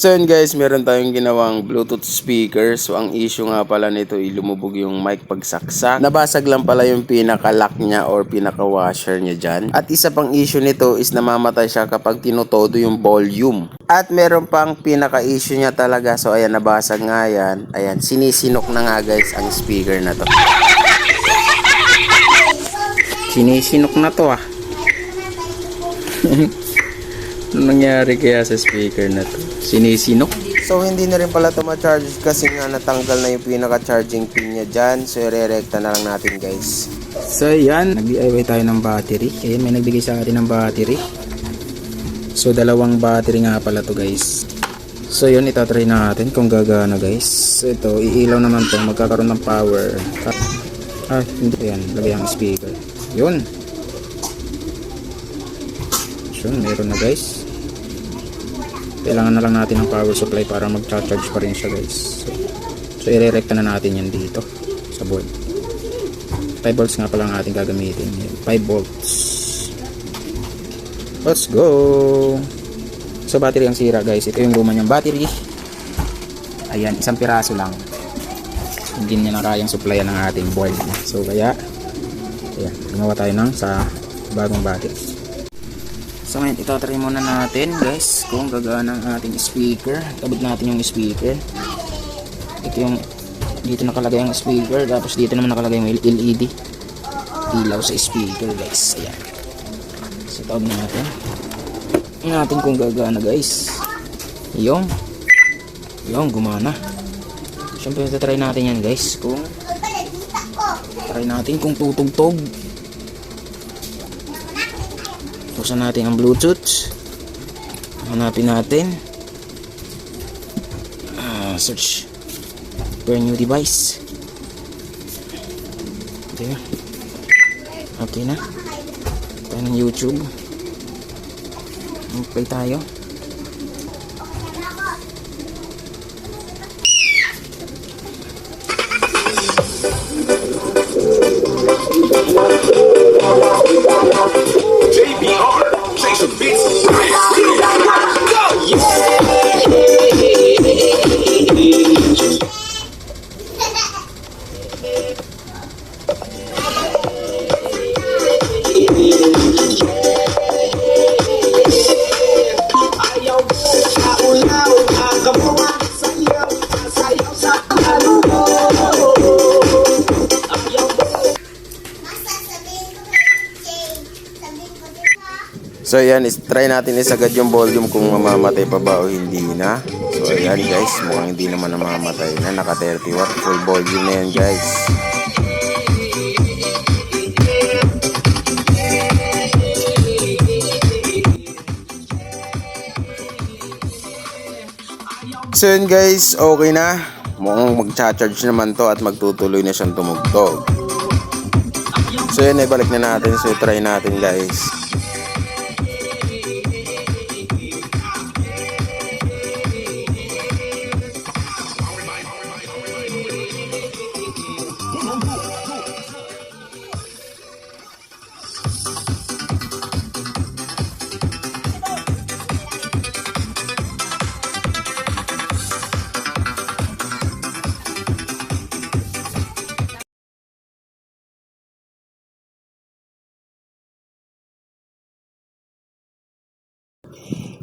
So yun guys, meron tayong ginawang Bluetooth speaker. So ang issue nga pala nito ay lumubog yung mic pagsaksak. Nabasag lang pala yung pinaka-lock niya or pinaka-washer niya dyan. At isa pang issue nito is namamatay siya kapag tinutodo yung volume. At meron pang pinaka-issue niya talaga. So ayan, nabasag nga yan. Ayan, sinisinok na nga guys ang speaker na to. Sinisinok na to ah. Ano nangyari kaya sa speaker na to? Sinisinok? So hindi na rin pala ito ma-charge kasi nga natanggal na yung pinaka-charging pin niya dyan. So i-re-recta na lang natin guys. So yan, nag-DIY tayo ng battery. Ayan, may nagbigay sa atin ng battery. So dalawang battery nga pala to guys. So yun, itatry natin kung gagana guys. So ito, iilaw naman to, magkakaroon ng power. Hindi. Ayan, lagay ang speaker. Yun. So meron na guys. Kailangan na lang natin ng power supply para mag-charge pa rin siya guys. So i-re-recta na natin yan dito sa board. 5 volts nga pala ang ating gagamitin. 5 volts. Let's go. So battery ang sira guys. Ito yung luma niyang battery. Ayan, isang piraso lang. Hindi niya na kayang supplyan ng ating board. So kaya ayan, gumawa tayo ng sa bagong battery. So ngayon, itatry muna natin guys kung gagana ang ating speaker. Tabog natin yung speaker. Ito yung, dito nakalagay ang speaker. Tapos dito naman nakalagay yung LED ilaw sa speaker guys. Ayan. So tabog natin. Tingnan natin kung gagana guys. Yung gumana. Siyempre itatry natin yan guys kung try natin kung tutugtog. Buksan natin ang Bluetooth. Hanapin natin. Search for new device. Okay. Okay na. Tayo ng YouTube. Mag-play tayo. So ayan, try natin isagad yung volume kung mamamatay pa ba o hindi na. So ayan guys, mukhang hindi naman namamatay na. Naka 30 watt, full volume na yan guys. So yun guys, okay na. Mukhang mag-charge naman to at magtutuloy na siyang tumugtog. So yun, ibalik na natin. So try natin guys.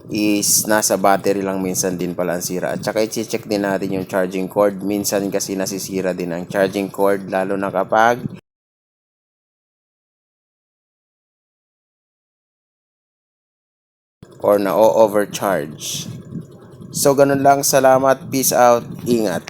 Is nasa battery lang minsan din pala ang sira. At saka i-check din natin yung charging cord. Minsan kasi nasisira din ang charging cord lalo na kapag or na-overcharge. So ganun lang, salamat, peace out, ingat.